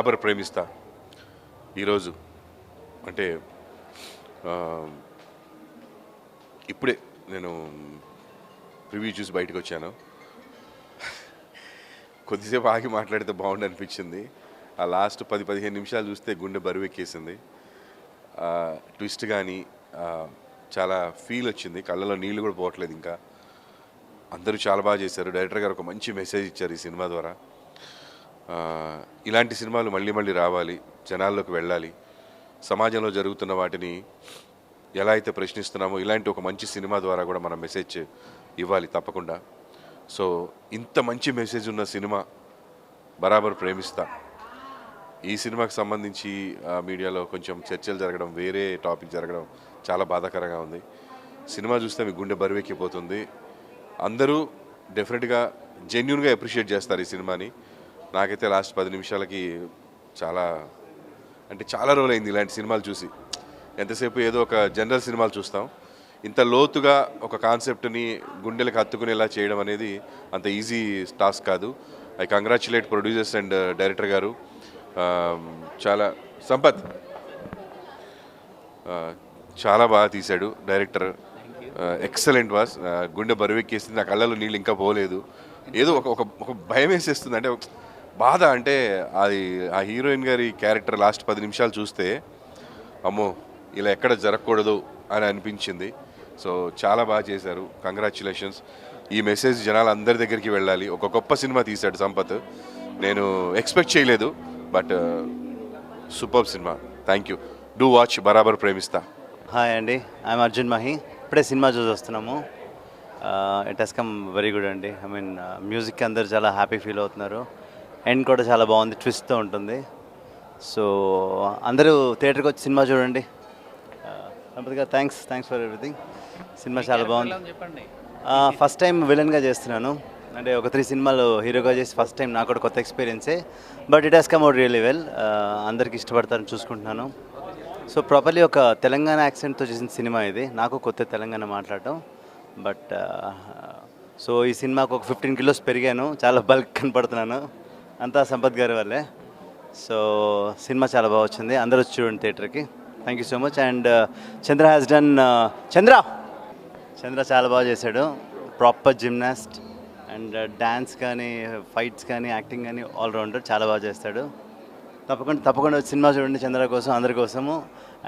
బరాబర్ ప్రేమిస్తా ఈరోజు అంటే ఇప్పుడే నేను ప్రివ్యూ చూసి బయటకు వచ్చాను. కొద్దిసేపు ఆగి మాట్లాడితే బాగుండు అనిపించింది. ఆ లాస్ట్ 10-15 నిమిషాలు చూస్తే గుండె బరువెక్కేసింది. ట్విస్ట్ కానీ చాలా ఫీల్ వచ్చింది, కళ్ళలో నీళ్ళు కూడా పోవట్లేదు. ఇంకా అందరూ చాలా బాగా చేశారు. డైరెక్టర్ గారు ఒక మంచి మెసేజ్ ఇచ్చారు ఈ సినిమా ద్వారా. ఇలాంటి సినిమాలు మళ్ళీ మళ్ళీ రావాలి, జనాల్లోకి వెళ్ళాలి, సమాజంలో జరుగుతున్న వాటిని ఎలా అయితే ప్రశ్నిస్తున్నామో ఇలాంటి ఒక మంచి సినిమా ద్వారా కూడా మనం మెసేజ్ ఇవ్వాలి తప్పకుండా. సో ఇంత మంచి మెసేజ్ ఉన్న సినిమా బరాబర్ ప్రేమిస్తా. ఈ సినిమాకి సంబంధించి మీడియాలో కొంచెం చర్చలు జరగడం, వేరే టాపిక్ జరగడం చాలా బాధాకరంగా ఉంది. సినిమా చూస్తే మీ గుండె బరువెక్కిపోతుంది. అందరూ డెఫినెట్గా జెన్యున్గా అప్రిషియేట్ చేస్తారు ఈ సినిమాని. నాకైతే లాస్ట్ 10 నిమిషాలకి చాలా రోజులైంది ఇలాంటి సినిమాలు చూసి. ఎంతసేపు ఏదో ఒక జనరల్ సినిమాలు చూస్తాం, ఇంత లోతుగా ఒక కాన్సెప్ట్ని గుండెలకు హత్తుకునేలా చేయడం అనేది అంత ఈజీ టాస్క్ కాదు. I congratulate producers and director గారు. చాలా సంపత్ చాలా బాగా తీశాడు డైరెక్టర్. Excellent was. గుండె బరువెక్కేసింది, నా కళ్ళలో నీళ్ళు ఇంకా పోలేదు. ఏదో ఒక భయం వేసేస్తుంది, అంటే బాధ. అంటే అది ఆ హీరోయిన్ గారి క్యారెక్టర్ లాస్ట్ 10 నిమిషాలు చూస్తే అమ్మో ఇలా ఎక్కడ జరగకూడదు అని అనిపించింది. సో చాలా బాగా చేశారు, కంగ్రాచ్యులేషన్స్. ఈ మెసేజ్ జనాలు అందరి దగ్గరికి వెళ్ళాలి. ఒక గొప్ప సినిమా తీశాడు సంపత్, నేను ఎక్స్పెక్ట్ చేయలేదు, but super cinema. Thank you. Do watch బరాబర్ ప్రేమిస్తా. హాయ్ అండి, ఐఎమ్ అర్జున్ మహి. ఇప్పుడే సినిమా చూసి వస్తున్నాము. It has come very good అండి. ఐ మీన్ మ్యూజిక్ అందరు చాలా హ్యాపీ ఫీల్ అవుతున్నారు. ఎండ్ కూడా చాలా బాగుంది, ట్విస్ట్తో ఉంటుంది. సో అందరూ థియేటర్కి వచ్చి సినిమా చూడండి. సంపత్ గారు థ్యాంక్స్ ఫర్ ఎవ్రీథింగ్. సినిమా చాలా బాగుంది. ఫస్ట్ టైం విలన్గా చేస్తున్నాను, అంటే ఒక 3 సినిమాలు హీరోగా చేసి ఫస్ట్ టైం. నాకు కూడా కొత్త ఎక్స్పీరియన్సే, but it has come out really well. అందరికి ఇష్టపడతారని చూసుకుంటున్నాను. సో ప్రాపర్లీ ఒక తెలంగాణ యాక్సెంట్తో చేసిన సినిమా ఇది. నాకు కొత్త తెలంగాణ మాట్లాడటం, బట్ సో ఈ సినిమాకు ఒక 15 కిలోస్ పెరిగాను, చాలా బల్క్ కనపడుతున్నాను. అంతా సంపత్ గారి వల్లే. సో సినిమా చాలా బాగా వచ్చింది, అందరూ వచ్చి చూడండి థియేటర్కి. Thank you so much. And Chandra has done Chandra చాలా బాగా చేశాడు. ప్రాపర్ జిమ్నాస్ట్ అండ్ డ్యాన్స్ కానీ, ఫైట్స్ కానీ, యాక్టింగ్ కానీ ఆల్రౌండర్, చాలా బాగా చేస్తాడు. తప్పకుండా సినిమా చూడండి, చంద్ర కోసం, అందరి కోసము.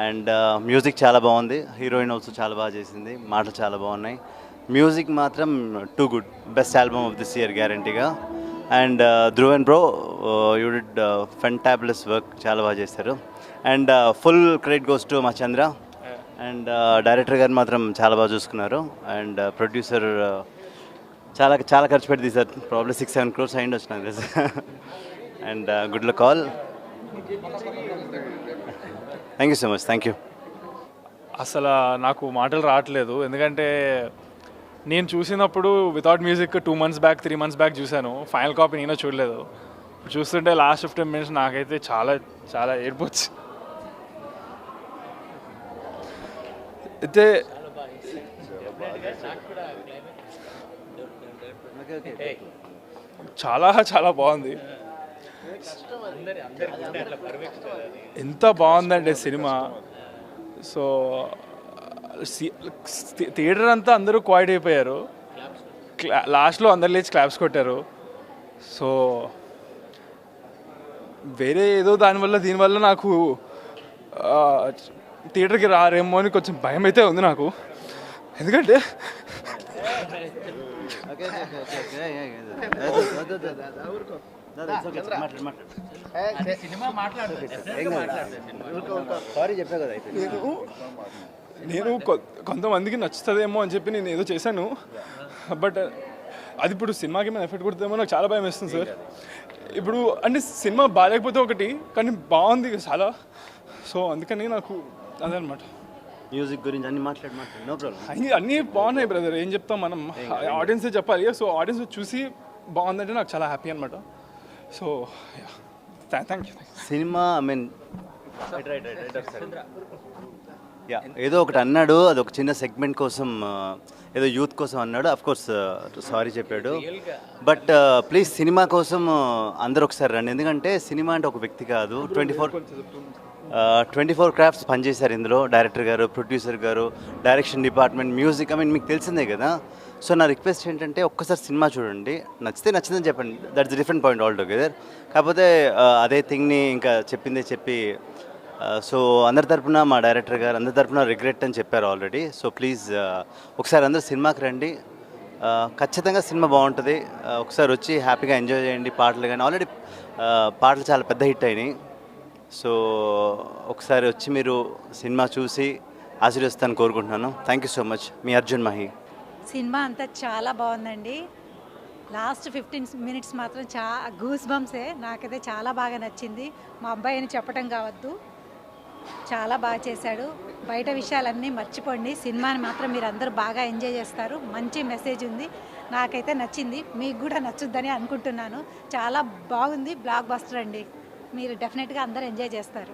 అండ్ మ్యూజిక్ చాలా బాగుంది. హీరోయిన్ ఆల్సో చాలా బాగా చేసింది, మాటలు చాలా బాగున్నాయి. మ్యూజిక్ మాత్రం too good. Best album of this year గ్యారంటీగా. And Dhruv and bro, you did fantabulous work, చాలా బాగా చేశారు. And full credit goes to మా చంద్ర. అండ్ డైరెక్టర్ గారు మాత్రం చాలా బాగా చూసుకున్నారు. అండ్ ప్రొడ్యూసర్ చాలా ఖర్చు పెట్టి తీశారు. ప్రాబ్లీ 6-7 crores అయ్యింది వచ్చినాను తెలుసు. And good luck all. Thank you so much. Thank you. అసలు నాకు మాటలు రావట్లేదు, ఎందుకంటే నేను చూసినప్పుడు without music 2 months back 3 months back చూశాను. ఫైనల్ కాపీ నేను చూడలేదు. చూస్తుంటే లాస్ట్ 15 minutes నాకైతే చాలా ఏడ్పొచ్చు. అయితే చాలా బాగుంది. ఎంత బాగుందంటే సినిమా. సో థియేటర్ అంతా అందరూ క్వైట్ అయిపోయారు. లాస్ట్లో అందరు లేచి క్లాప్స్ కొట్టారు. సో వేరే ఏదో దీనివల్ల నాకు థియేటర్కి రారేమో అని కొంచెం భయం అయితే ఉంది నాకు. ఎందుకంటే నేను కొంతమందికి నచ్చుతుందేమో అని చెప్పి నేను ఏదో చేశాను, బట్ అది ఇప్పుడు సినిమాకి ఏమైనా ఎఫెక్ట్ కొడుతుందేమో నాకు చాలా భయం వేస్తుంది సార్. ఇప్పుడు అంటే సినిమా బాగాలేకపోతే ఒకటి, కానీ బాగుంది చాలా. సో అందుకని నాకు అదనమాట. మ్యూజిక్ గురించి అన్ని మాట్లాడు, నో ప్రాబ్లం. అన్నీ బాగున్నాయి బ్రదర్, ఏం చెప్తాం మనం, ఆడియన్సే చెప్పాలి. సో ఆడియన్స్ చూసి బాగుందంటే నాకు చాలా హ్యాపీ అనమాట. So thank you. Cinema I mean yeah ఏదో ఒకటి అన్నాడు, అది ఒక చిన్న సెగ్మెంట్ కోసం ఏదో యూత్ కోసం అన్నాడు. అఫ్ కోర్స్ సారీ చెప్పాడు, బట్ ప్లీజ్ సినిమా కోసం అందరూ ఒకసారి రండి. ఎందుకంటే సినిమా అంటే ఒక వ్యక్తి కాదు, 24 క్రాఫ్ట్స్ పనిచేశారు ఇందులో. డైరెక్టర్ గారు, ప్రొడ్యూసర్ గారు, direction department, music, I mean మీకు తెలిసిందే కదా. సో నా రిక్వెస్ట్ ఏంటంటే ఒక్కసారి సినిమా చూడండి, నచ్చితే నచ్చిందని చెప్పండి, that's different point all together. కాకపోతే అదే థింగ్ని ఇంకా చెప్పిందే చెప్పి సో అందరి తరపున మా డైరెక్టర్ గారు అందరి తరపున రిగ్రెట్ అని చెప్పారు ఆల్రెడీ. సో ప్లీజ్ ఒకసారి అందరూ సినిమాకి రండి, ఖచ్చితంగా సినిమా బాగుంటుంది. ఒకసారి వచ్చి హ్యాపీగా ఎంజాయ్ చేయండి. పాటలు కానీ ఆల్రెడీ పాటలు చాలా పెద్ద హిట్ అయినాయి. సో ఒకసారి వచ్చి మీరు సినిమా చూసి ఆశీర్వదిస్తాను కోరుకుంటున్నాను. Thank you so much. Me Arjun Mahi. Cinema అంతా చాలా బాగుందండి. లాస్ట్ 15 మినిట్స్ మాత్రం గూస్ బంప్సే. నాకైతే చాలా బాగా నచ్చింది. మా అబ్బాయి అని చెప్పడం కావద్దు, చాలా బాగా చేశాడు. బయట విషయాలన్నీ మర్చిపోండి, సినిమాని మాత్రం మీరు అందరూ బాగా ఎంజాయ్ చేస్తారు. మంచి మెసేజ్ ఉంది, నాకైతే నచ్చింది. మీకు కూడా నచ్చుద్దని అనుకుంటున్నాను. చాలా బాగుంది, బ్లాక్ బస్టర్ అండి. మీరు డెఫినెట్గా అందరూ ఎంజాయ్ చేస్తారు.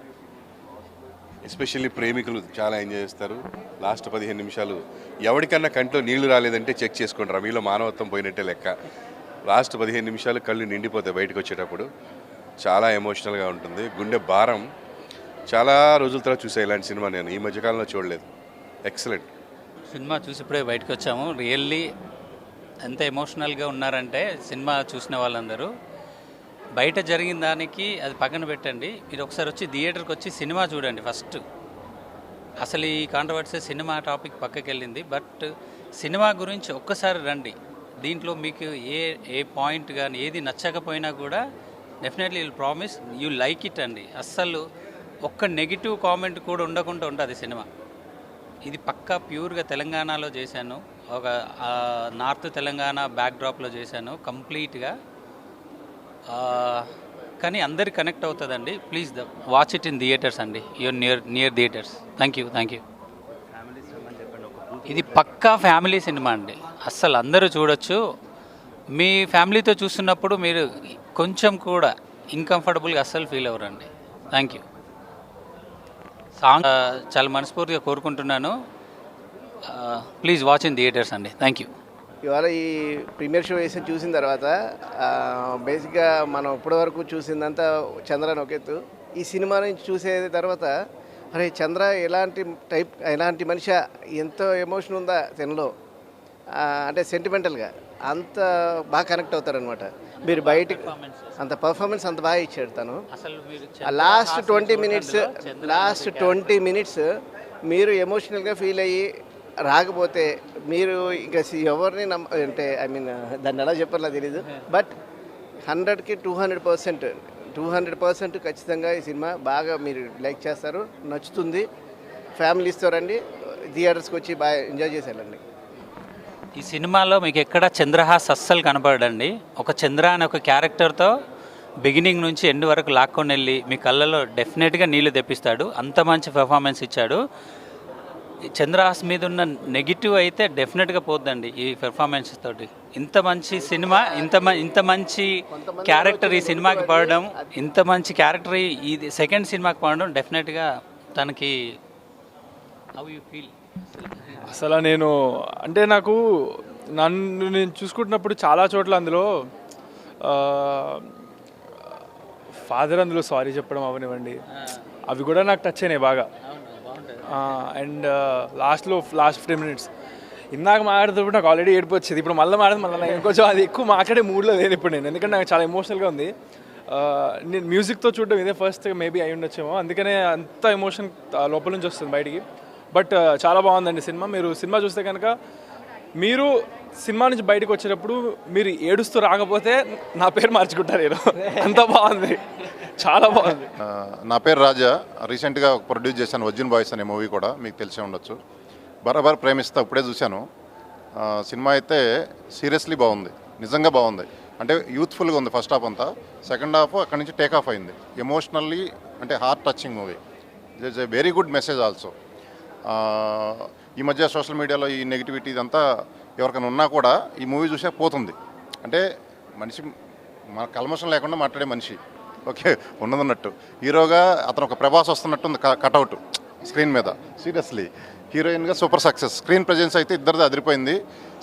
ఎస్పెషల్లీ ప్రేమికులు చాలా ఎంజాయ్ చేస్తారు. లాస్ట్ 15 నిమిషాలు ఎవరికన్నా కంట్లో నీళ్లు రాలేదంటే చెక్ చేసుకుంటారా, మీలో మానవత్వం పోయినట్టే లెక్క. లాస్ట్ 15 నిమిషాలు కళ్ళు నిండిపోతాయి బయటకు వచ్చేటప్పుడు. చాలా ఎమోషనల్గా ఉంటుంది. గుండె భారం. చాలా రోజుల తర్వాత చూసా ఇలాంటి సినిమా, నేను ఈ మధ్యకాలంలో చూడలేదు. ఎక్సలెంట్ సినిమా చూసి ఇప్పుడే బయటకు వచ్చాము. రియల్లీ ఎంత ఎమోషనల్గా ఉన్నారంటే సినిమా చూసిన వాళ్ళందరూ. బయట జరిగిన దానికి అది పక్కన పెట్టండి, మీరు ఒకసారి వచ్చి థియేటర్కి వచ్చి సినిమా చూడండి ఫస్ట్. అసలు ఈ కాంట్రవర్సీ సినిమా టాపిక్ పక్కకి వెళ్ళింది, బట్ సినిమా గురించి ఒక్కసారి రండి. దీంట్లో మీకు ఏ పాయింట్ కానీ ఏది నచ్చకపోయినా కూడా definitely will promise you like it అండి. అస్సలు ఒక్క నెగిటివ్ కామెంట్ కూడా ఉండకుండా ఉంటుంది సినిమా. ఇది పక్కా ప్యూర్గా తెలంగాణలో చేశాను, ఒక నార్త్ తెలంగాణ బ్యాక్డ్రాప్లో చేశాను కంప్లీట్గా. కానీ అందరికి కనెక్ట్ అవుతుందండి. Please watch it in theatres అండి, your near theatres. Thank you. ఇది పక్కా ఫ్యామిలీ సినిమా అండి, అస్సలు అందరూ చూడొచ్చు. మీ ఫ్యామిలీతో చూస్తున్నప్పుడు మీరు కొంచెం కూడా ఇన్కంఫర్టబుల్గా అస్సలు ఫీల్ అవ్వరండి. Thank you. సాంగ్ చాలా మనస్ఫూర్తిగా కోరుకుంటున్నాను. ప్లీజ్ వాచ్ ఇన్ థియేటర్స్ అండి. Thank you. ఇవాళ ఈ ప్రీమియర్ షో వేసి చూసిన తర్వాత బేసిక్గా మనం ఇప్పటివరకు చూసిందంతా చంద్రని ఒక ఎత్తు. ఈ సినిమా నుంచి చూసే తర్వాత అరే చంద్ర ఎలాంటి మనిషి, ఎంతో ఎమోషన్ ఉందా తనలో, అంటే సెంటిమెంటల్గా అంత బాగా కనెక్ట్ అవుతారనమాట. మీరు బయటికి అంత పర్ఫార్మెన్స్ అంత బాగా ఇచ్చాడు తను. లాస్ట్ 20 మినిట్స్ మీరు ఎమోషనల్గా ఫీల్ అయ్యి రాకపోతే మీరు ఇంకా ఎవరిని అంటే ఐ మీన్ దాన్ని ఎలా చెప్పాలో తెలీదు, బట్ 100కి 200% ఖచ్చితంగా ఈ సినిమా బాగా మీరు లైక్ చేస్తారు, నచ్చుతుంది. ఫ్యామిలీస్తో రండి, థియేటర్స్కి వచ్చి బాగా ఎంజాయ్ చేసేయాలండి. ఈ సినిమాలో మీకు ఎక్కడ చంద్రహాస్ అస్సలు కనపడండి. ఒక చంద్ర అనే ఒక క్యారెక్టర్తో బిగినింగ్ నుంచి ఎండ్ వరకు లాక్కొని వెళ్ళి మీ కళ్ళలో డెఫినెట్గా నీళ్లు తెప్పిస్తాడు. అంత మంచి పెర్ఫార్మెన్స్ ఇచ్చాడు. చంద్రహాస్ మీద ఉన్న నెగిటివ్ అయితే డెఫినెట్గా పోద్దండి ఈ పెర్ఫార్మెన్స్ తోటి. ఇంత మంచి సినిమా, ఇంత మంచి క్యారెక్టర్ ఈ సినిమాకి పడడం, ఇంత మంచి క్యారెక్టర్ ఇది సెకండ్ సినిమాకి పడడం డెఫినెట్గా తనకి హౌ యూ ఫీల్? అసలు నాకు నన్ను నేను చూసుకుంటున్నప్పుడు చాలా చోట్ల అందులో ఫాదర్ అందులో సారీ చెప్పడం అవనివ్వండి, అవి కూడా నాకు టచ్ అయినాయి బాగా. అండ్ లాస్ట్ 15 మినిట్స్ ఇందాక మాట్లాడుతున్నప్పుడు నాకు ఆల్రెడీ ఏడుపు వచ్చేది. ఇప్పుడు మళ్ళీ మళ్ళీ ఇంకొంచెం అది ఎక్కువ మాట్లాడే మూడ్లో లేదు ఇప్పుడు నేను, ఎందుకంటే నాకు చాలా ఎమోషనల్గా ఉంది. నేను మ్యూజిక్తో చూడడం ఇదే ఫస్ట్ మేబీ అయి ఉండొచ్చేమో, అందుకనే అంత ఎమోషన్ లోపల నుంచి వస్తుంది బయటికి. బట్ చాలా బాగుందండి సినిమా. మీరు సినిమా చూస్తే కనుక మీరు సినిమా నుంచి బయటకు వచ్చేటప్పుడు మీరు ఏడుస్తూ రాకపోతే నా పేరు మార్చుకుంటారు నేను, అంత బాగుంది, చాలా బాగుంది. నా పేరు రాజా. రీసెంట్గా ప్రొడ్యూస్ చేశాను అర్జున్ బాయ్స్ అనే మూవీ, కూడా మీకు తెలిసే ఉండొచ్చు. బరాబర్ ప్రేమిస్తా ఇప్పుడే చూశాను. సినిమా అయితే సీరియస్లీ బాగుంది, నిజంగా బాగుంది. అంటే యూత్ఫుల్గా ఉంది ఫస్ట్ హాఫ్ అంతా. సెకండ్ హాఫ్ అక్కడి నుంచి టేక్ ఆఫ్ అయింది. ఎమోషనల్లీ అంటే heart touching movie. It is a very good message also. ఈ మధ్య సోషల్ మీడియాలో ఈ నెగిటివిటీ ఇదంతా ఎవరికైనా ఉన్నా కూడా ఈ మూవీ చూసే పోతుంది. అంటే మనిషి మన కల్మషం లేకుండా మాట్లాడే మనిషి, ఓకే ఉన్నదన్నట్టు. హీరోగా అతను ఒక ప్రభాస్ వస్తున్నట్టు ఉంది కటౌట్. స్క్రీన్ మీద. సీరియస్లీ హీరోయిన్గా సూపర్ సక్సెస్. స్క్రీన్ ప్రజెన్స్ అయితే ఇద్దరిది అదిరిపోయింది.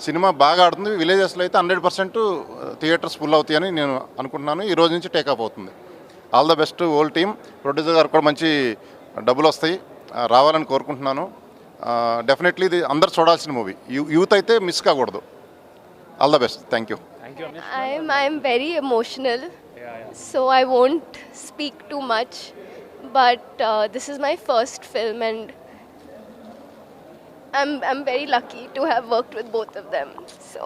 సినిమా బాగా ఆడుతుంది. విలేజెస్లో అయితే 100% థియేటర్స్ ఫుల్ అవుతాయని నేను అనుకుంటున్నాను. ఈ రోజు నుంచి టేకప్ అవుతుంది. All the best whole team. Producer గారు కూడా మంచి డబ్బులు వస్తాయి, రావాలని కోరుకుంటున్నాను. డెఫినెట్లీ ఇది అందరు చూడాల్సిన మూవీ. యూత్ అయితే మిస్ కాకూడదు. All the best. Thank you. I'm very emotional, so I won't speak too much. But this is my first film, and I'm very lucky to have worked with both of them. So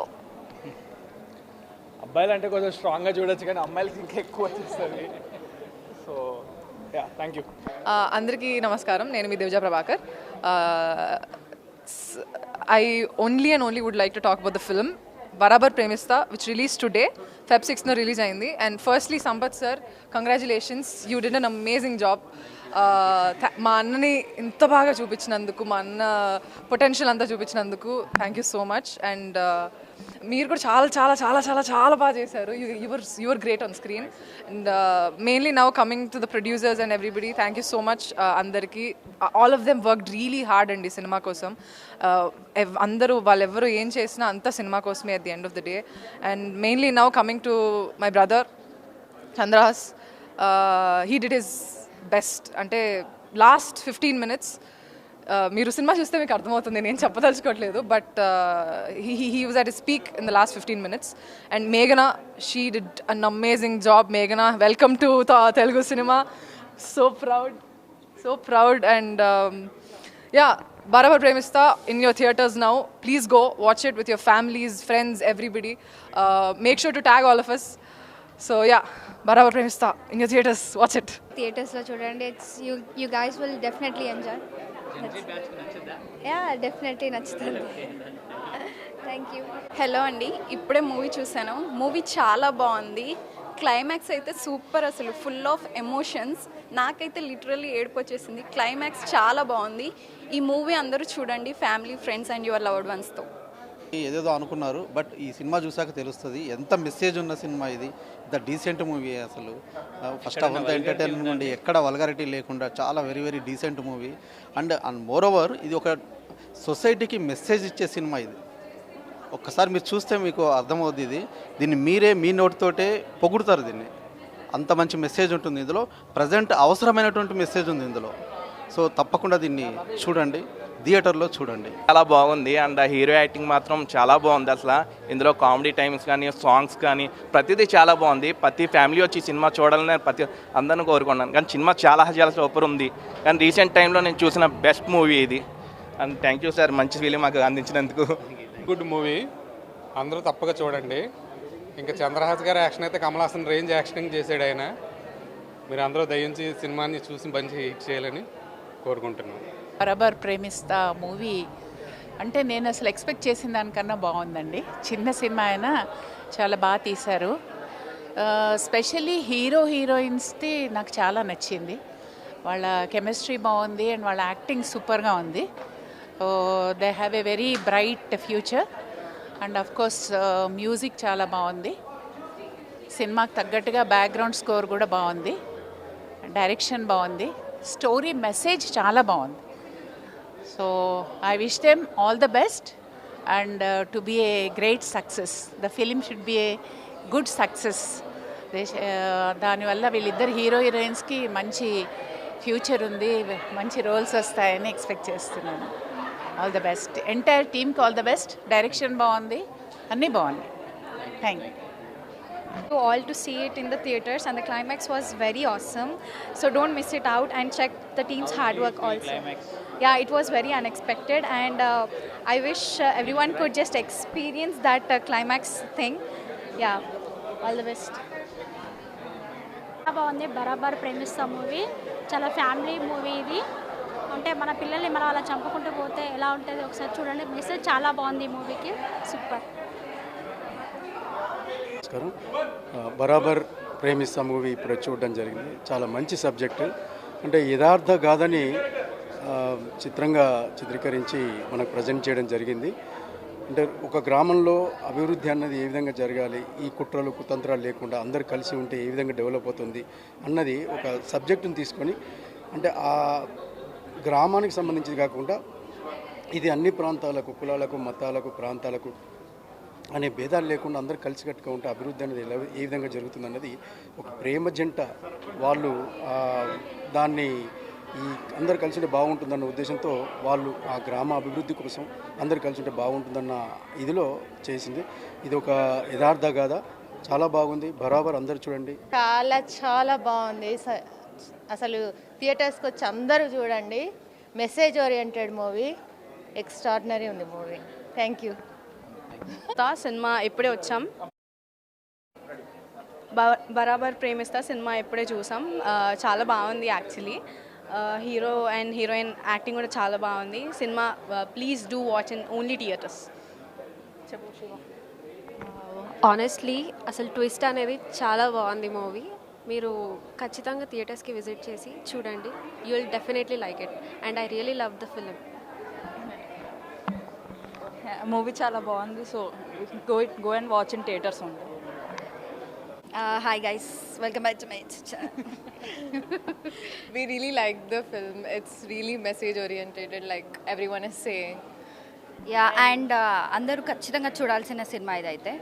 అబ్బాయిలు అంటే కొంచెం స్ట్రాంగ్గా చూడొచ్చు, కానీ అమ్మాయిలకి ఇంకా ఎక్కువ వచ్చేస్తుంది. So thank you. అందరికీ నమస్కారం. నేను మీ దివ్జా Prabhakar. I only would like to talk about the film Barabar Premista, which released today. Feb 6th release అయింది. And firstly, Sampath sir, congratulations. You did an amazing job. మా అన్నని ఇంత బాగా చూపించినందుకు, మా అన్న పొటెన్షియల్ అంతా చూపించినందుకు thank you so much. And మీరు కూడా చాలా చాలా చాలా చాలా చాలా బాగా చేశారు. Your great on screen. And mainly now coming to the producers and everybody, thank you so much అందరికీ. All of them worked really hard అండి సినిమా కోసం. అందరూ వాళ్ళెవ్వరూ ఏం చేసినా అంతా సినిమా కోసమే at the end of the day. And mainly now coming to my brother Chandrahas, he did his best. అంటే లాస్ట్ 15 minutes మీరు సినిమా చూస్తే మీకు అర్థమవుతుంది, నేను చెప్పదలుచుకోవట్లేదు. But he was at his peak in the last 15 minutes. And మేఘనా, she did an amazing job. మేఘనా, welcome to Telugu cinema. So proud. And yeah, Barabar Premista in your theaters now. Please go watch it with your families, friends, everybody. Make sure to tag all of us. So yeah, Barabar Premista in your theaters. Watch it. theaters lo chudandi. You guys will definitely enjoy. Yeah, definitely nachutandi. Thank you. Hello అండి, ఇప్పుడే movie చూశాను. Movie చాలా బాగుంది. Climax అయితే super, అసలు full of emotions. నాకైతే literally ఏడుపు వచ్చేసింది. క్లైమాక్స్ చాలా బాగుంది. ఈ మూవీ అందరూ చూడండి, family, friends and your loved వన్స్తో. ఏదేదో అనుకున్నారు, బట్ ఈ సినిమా చూసాక తెలుస్తుంది ఎంత మెసేజ్ ఉన్న సినిమా ఇది. The decent movie. అసలు ఫస్ట్ హాఫ్ అంతా ఎంటర్టైన్మెంట్ ఉండి ఎక్కడ వల్గారిటీ లేకుండా చాలా very very decent movie. And more over ఇది ఒక సొసైటీకి మెసేజ్ ఇచ్చే సినిమా ఇది. ఒక్కసారి మీరు చూస్తే మీకు అర్థమవుతుంది. దీన్ని మీరే మీ నోటితోటే పొగుడుతారు దీన్ని. అంత మంచి మెసేజ్ ఉంటుంది ఇందులో. ప్రజెంట్ అవసరమైనటువంటి మెసేజ్ ఉంది ఇందులో. సో తప్పకుండా దీన్ని చూడండి, థియేటర్లో చూడండి. చాలా బాగుంది. అండ్ హీరో యాక్టింగ్ మాత్రం చాలా బాగుంది. అసలు ఇందులో కామెడీ టైమ్స్ కానీ, సాంగ్స్ కానీ ప్రతిదీ చాలా బాగుంది. ప్రతి ఫ్యామిలీ వచ్చి సినిమా చూడాలని అందరిని కోరుకున్నాను. కానీ సినిమా చాలా చాలా సూపర్ ఉంది. కానీ రీసెంట్ టైంలో నేను చూసిన బెస్ట్ మూవీ ఇది. అండ్ థ్యాంక్ యూ సార్, మంచి ఫీలింగ్ మాకు అందించినందుకు. గుడ్ మూవీ, అందరూ తప్పక చూడండి. ఇంకా చంద్రహాస్ గారి యాక్షన్ అయితే కమల్ హాసన్ రేంజ్ యాక్షన్ చేశాడు ఆయన. మీరు అందరూ దయించి సినిమాని చూసి మంచి హిట్ చేయాలని కోరుకుంటున్నాను. బరాబర్ ప్రేమిస్తా మూవీ అంటే నేను అసలు ఎక్స్పెక్ట్ చేసిన దానికన్నా బాగుందండి. చిన్న సినిమా అయినా చాలా బాగా తీశారు. స్పెషల్లీ హీరోయిన్స్ది నాకు చాలా నచ్చింది. వాళ్ళ కెమిస్ట్రీ బాగుంది అండ్ వాళ్ళ యాక్టింగ్ సూపర్గా ఉంది. They have a very bright future. And of course music చాలా బాగుంది. సినిమాకి తగ్గట్టుగా బ్యాక్గ్రౌండ్ స్కోర్ కూడా బాగుంది. డైరెక్షన్ బాగుంది. స్టోరీ మెసేజ్ చాలా బాగుంది. So I wish them all the best and to be a great success. The film should be a good success. దానివల్ల వీళ్ళిద్దరు హీరోయిన్స్కి మంచి ఫ్యూచర్ ఉంది, మంచి రోల్స్ వస్తాయని ఎక్స్పెక్ట్ చేస్తున్నాను. All the best. ఎంటైర్ టీమ్కి ఆల్ ద బెస్ట్. డైరెక్షన్ బాగుంది, అన్నీ బాగున్నాయి. Thank you. All to see it in the theaters, and the climax was very awesome. So don't miss it out and check the team's hard work also. Yeah, it was very unexpected, and I wish everyone could just experience that climax thing. Yeah, all the best. బాగుంది. బరాబర్ ప్రేమిస్తా movie చాలా family movie ఇది. అంటే మన పిల్లల్ని మనం అలా చంపుకుంటూ పోతే ఎలా ఉంటుంది ఒకసారి చూడండి. మెసేజ్ చాలా బాగుంది ఈ మూవీకి. సూపర్. నమస్కారం. బరాబర్ ప్రేమిస్తా మూవీ ఇప్పుడు చూడడం జరిగింది. చాలా మంచి సబ్జెక్టు. అంటే యథార్థ గాథని చిత్రంగా చిత్రీకరించి మనకు ప్రజెంట్ చేయడం జరిగింది. అంటే ఒక గ్రామంలో అభివృద్ధి అన్నది ఏ విధంగా జరగాలి, ఈ కుట్రలు కుతంత్రాలు లేకుండా అందరు కలిసి ఉంటే ఏ విధంగా డెవలప్ అవుతుంది అన్నది ఒక సబ్జెక్టుని తీసుకొని అంటే ఆ గ్రామానికి సంబంధించింది కాకుండా ఇది అన్ని ప్రాంతాలకు, కులాలకు, మతాలకు, ప్రాంతాలకు అనే భేదాలు లేకుండా అందరూ కలిసికట్టుగా ఉంటే అభివృద్ధి అనేది ఏ విధంగా జరుగుతుందన్నది ఒక ప్రేమ జంట వాళ్ళు దాన్ని ఈ అందరు కలిసి ఉంటే బాగుంటుందన్న ఉద్దేశంతో వాళ్ళు ఆ గ్రామ అభివృద్ధి కోసం అందరు కలిసి ఉంటే బాగుంటుందన్న ఇదిలో చేసింది. ఇది ఒక యథార్థ గాథ, చాలా బాగుంది. బరాబర్ అందరు చూడండి. చాలా బాగుంది. అసలు థియేటర్స్కి వచ్చి అందరూ చూడండి. మెసేజ్ ఓరియంటెడ్ మూవీ, ఎక్స్ట్రాడినరీ ఉంది మూవీ. Thank you. సినిమా ఇప్పుడే వచ్చాం. బరాబర్ ప్రేమిస్తా సినిమా ఇప్పుడే చూసాం. చాలా బాగుంది actually. Hero and heroine acting కూడా చాలా బాగుంది. Cinema please do watch in only theatres. చెప్పు శివ. ఆనెస్ట్లీ అసలు ట్విస్ట్ అనేది చాలా బాగుంది మూవీ. మీరు ఖచ్చితంగా థియేటర్స్కి విజిట్ చేసి చూడండి. You will definitely like it and I really love the film. Movie చాలా బాగుంది. So go and watch in theatres ఉంది. Hi guys, welcome back to my channel. We really like the film. It's really message oriented, like everyone is saying. Yeah, and అందరూ ఖచ్చితంగా చూడాల్సిన cinema ఇదైతే.